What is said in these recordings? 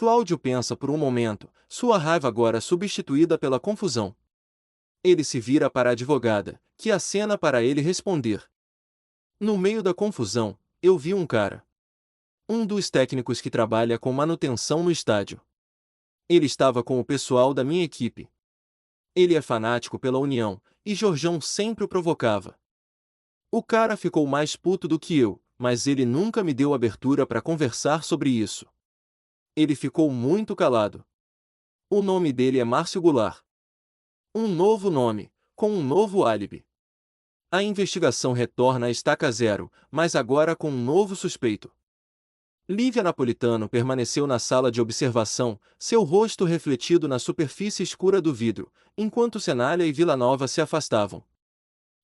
Cláudio pensa por um momento, sua raiva agora substituída pela confusão. Ele se vira para a advogada, que acena para ele responder. No meio da confusão, eu vi um cara. Um dos técnicos que trabalha com manutenção no estádio. Ele estava com o pessoal da minha equipe. Ele é fanático pela União, e Jorjão sempre o provocava. O cara ficou mais puto do que eu, mas ele nunca me deu abertura para conversar sobre isso. Ele ficou muito calado. O nome dele é Márcio Goulart. Um novo nome, com um novo álibi. A investigação retorna à estaca zero, mas agora com um novo suspeito. Lívia Napolitano permaneceu na sala de observação, seu rosto refletido na superfície escura do vidro, enquanto Cenália e Vilanova se afastavam.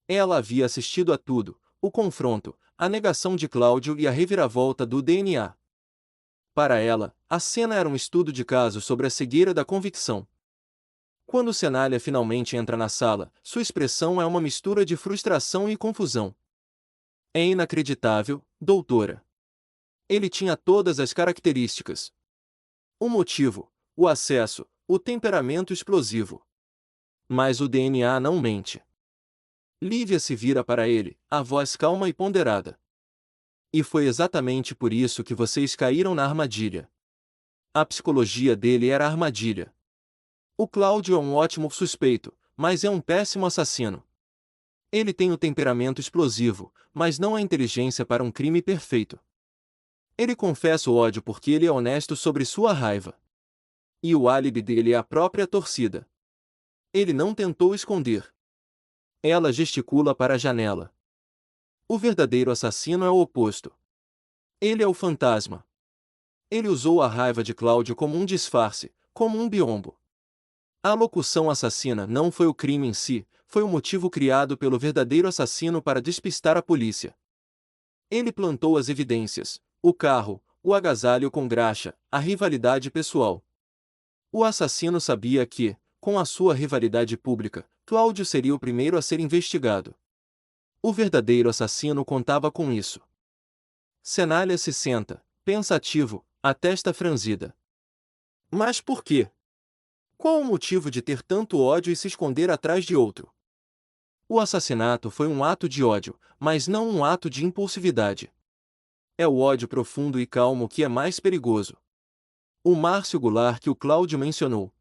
Ela havia assistido a tudo, o confronto, a negação de Cláudio e a reviravolta do DNA. Para ela, a cena era um estudo de caso sobre a cegueira da convicção. Quando Cenália finalmente entra na sala, sua expressão é uma mistura de frustração e confusão. É inacreditável, doutora. Ele tinha todas as características. O motivo, o acesso, o temperamento explosivo. Mas o DNA não mente. Lívia se vira para ele, a voz calma e ponderada. E foi exatamente por isso que vocês caíram na armadilha. A psicologia dele era a armadilha. O Cláudio é um ótimo suspeito, mas é um péssimo assassino. Ele tem o temperamento explosivo, mas não a inteligência para um crime perfeito. Ele confessa o ódio porque ele é honesto sobre sua raiva. E o álibi dele é a própria torcida. Ele não tentou esconder. Ela gesticula para a janela. O verdadeiro assassino é o oposto. Ele é o fantasma. Ele usou a raiva de Cláudio como um disfarce, como um biombo. A locução assassina não foi o crime em si, foi o motivo criado pelo verdadeiro assassino para despistar a polícia. Ele plantou as evidências, o carro, o agasalho com graxa, a rivalidade pessoal. O assassino sabia que, com a sua rivalidade pública, Cláudio seria o primeiro a ser investigado. O verdadeiro assassino contava com isso. Cenália se senta, pensativo, a testa franzida. Mas por quê? Qual o motivo de ter tanto ódio e se esconder atrás de outro? O assassinato foi um ato de ódio, mas não um ato de impulsividade. É o ódio profundo e calmo que é mais perigoso. O Márcio Goulart que o Cláudio mencionou.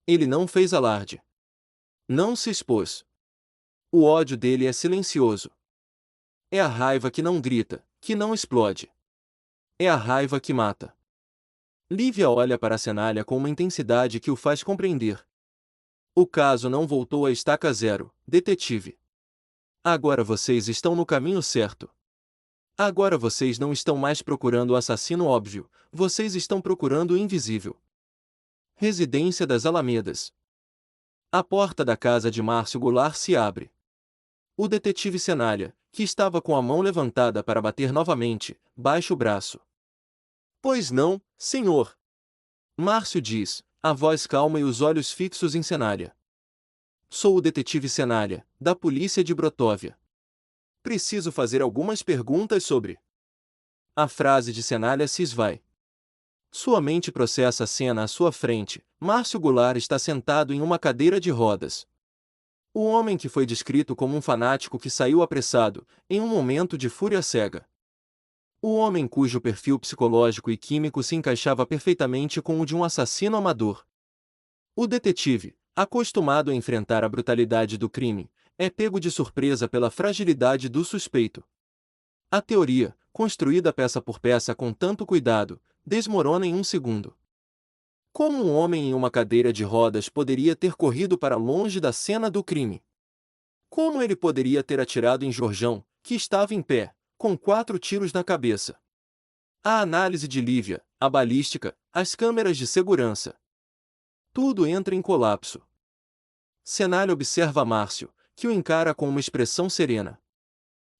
Ele não fez alarde. Não se expôs. O ódio dele é silencioso. É a raiva que não grita, que não explode. É a raiva que mata. Lívia olha para a Cenália com uma intensidade que o faz compreender. O caso não voltou à estaca zero, detetive. Agora vocês estão no caminho certo. Agora vocês não estão mais procurando o assassino óbvio, vocês estão procurando o invisível. Residência das Alamedas. A porta da casa de Márcio Goulart se abre. O detetive Cenália, que estava com a mão levantada para bater novamente, baixa o braço. Pois não, senhor. Márcio diz, a voz calma e os olhos fixos em Cenália. Sou o detetive Cenália, da polícia de Brotóvia. Preciso fazer algumas perguntas sobre... A frase de Cenália se esvai. Sua mente processa a cena à sua frente. Márcio Goulart está sentado em uma cadeira de rodas. O homem que foi descrito como um fanático que saiu apressado, em um momento de fúria cega. O homem cujo perfil psicológico e químico se encaixava perfeitamente com o de um assassino amador. O detetive, acostumado a enfrentar a brutalidade do crime, é pego de surpresa pela fragilidade do suspeito. A teoria, construída peça por peça com tanto cuidado, desmorona em um segundo. Como um homem em uma cadeira de rodas poderia ter corrido para longe da cena do crime? Como ele poderia ter atirado em Jorjão, que estava em pé, com 4 tiros na cabeça? A análise de Lívia, a balística, as câmeras de segurança. Tudo entra em colapso. Cenália observa Márcio, que o encara com uma expressão serena.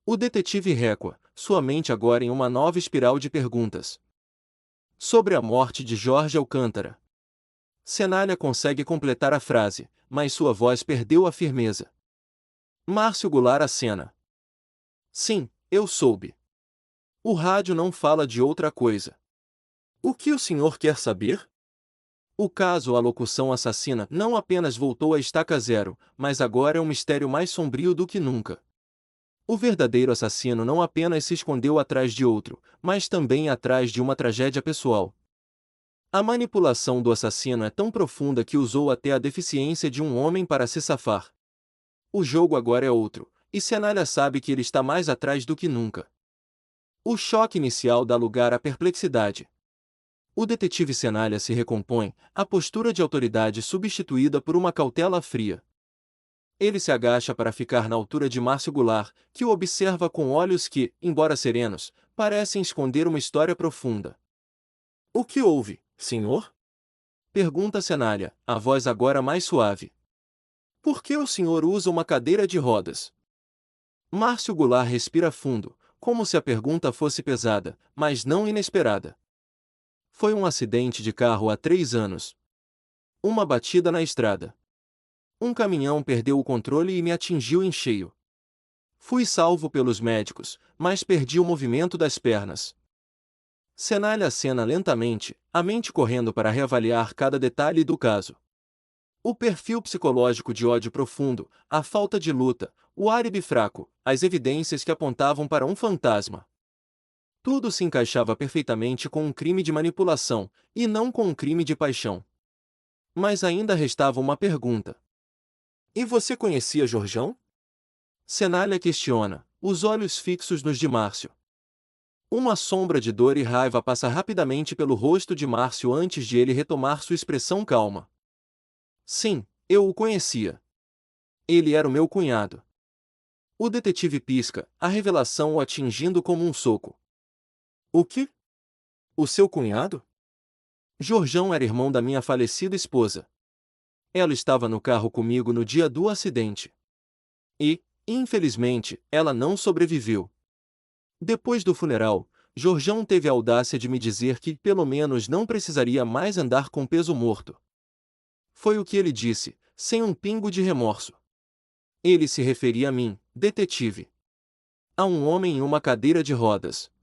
O detetive recua, sua mente agora em uma nova espiral de perguntas. Sobre a morte de Jorge Alcântara. Cenália consegue completar a frase, mas sua voz perdeu a firmeza. Márcio Goulart acena. Sim, eu soube. O rádio não fala de outra coisa. O que o senhor quer saber? O caso A Locução Assassina não apenas voltou à estaca zero, mas agora é um mistério mais sombrio do que nunca. O verdadeiro assassino não apenas se escondeu atrás de outro, mas também atrás de uma tragédia pessoal. A manipulação do assassino é tão profunda que usou até a deficiência de um homem para se safar. O jogo agora é outro, e Cenália sabe que ele está mais atrás do que nunca. O choque inicial dá lugar à perplexidade. O detetive Cenália se recompõe, a postura de autoridade substituída por uma cautela fria. Ele se agacha para ficar na altura de Márcio Goulart, que o observa com olhos que, embora serenos, parecem esconder uma história profunda. O que houve, senhor? Pergunta Cenália, a voz agora mais suave. Por que o senhor usa uma cadeira de rodas? Márcio Goulart respira fundo, como se a pergunta fosse pesada, mas não inesperada. Foi um acidente de carro há 3 anos. Uma batida na estrada. Um caminhão perdeu o controle e me atingiu em cheio. Fui salvo pelos médicos, mas perdi o movimento das pernas. Cenália acena lentamente, a mente correndo para reavaliar cada detalhe do caso. O perfil psicológico de ódio profundo, a falta de luta, o álibi fraco, as evidências que apontavam para um fantasma. Tudo se encaixava perfeitamente com um crime de manipulação, e não com um crime de paixão. Mas ainda restava uma pergunta. E você conhecia Jorjão? Cenália questiona, os olhos fixos nos de Márcio. Uma sombra de dor e raiva passa rapidamente pelo rosto de Márcio antes de ele retomar sua expressão calma. Sim, eu o conhecia. Ele era o meu cunhado. O detetive pisca, a revelação o atingindo como um soco. O que? O seu cunhado? Jorjão era irmão da minha falecida esposa. Ela estava no carro comigo no dia do acidente. E, infelizmente, ela não sobreviveu. Depois do funeral, Jorjão teve a audácia de me dizer que, pelo menos, não precisaria mais andar com peso morto. Foi o que ele disse, sem um pingo de remorso. Ele se referia a mim, detetive. A um homem em uma cadeira de rodas.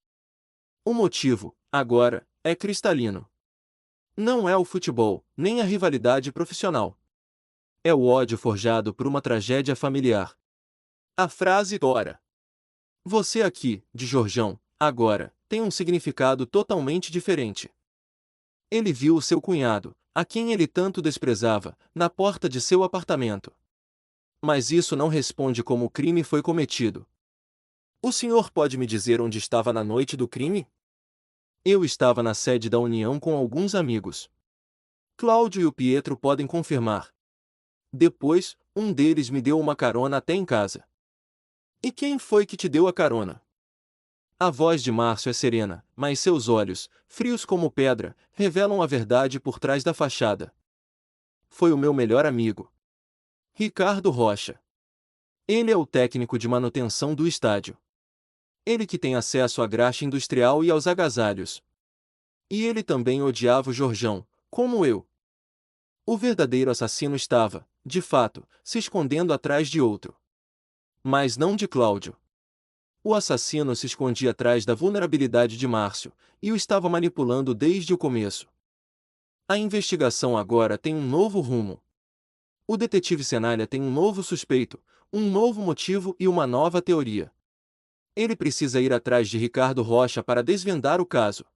O motivo, agora, é cristalino. Não é o futebol, nem a rivalidade profissional. É o ódio forjado por uma tragédia familiar. A frase "Ora, você aqui", de Jorjão, agora, tem um significado totalmente diferente. Ele viu o seu cunhado, a quem ele tanto desprezava, na porta de seu apartamento. Mas isso não responde como o crime foi cometido. O senhor pode me dizer onde estava na noite do crime? Eu estava na sede da União com alguns amigos. Cláudio e o Pietro podem confirmar. Depois, um deles me deu uma carona até em casa. E quem foi que te deu a carona? A voz de Márcio é serena, mas seus olhos, frios como pedra, revelam a verdade por trás da fachada. Foi o meu melhor amigo. Ricardo Rocha. Ele é o técnico de manutenção do estádio. Ele que tem acesso à graxa industrial e aos agasalhos. E ele também odiava o Jorjão, como eu. O verdadeiro assassino estava, de fato, se escondendo atrás de outro. Mas não de Cláudio. O assassino se escondia atrás da vulnerabilidade de Márcio, e o estava manipulando desde o começo. A investigação agora tem um novo rumo. O detetive Cenália tem um novo suspeito, um novo motivo e uma nova teoria. Ele precisa ir atrás de Ricardo Rocha para desvendar o caso.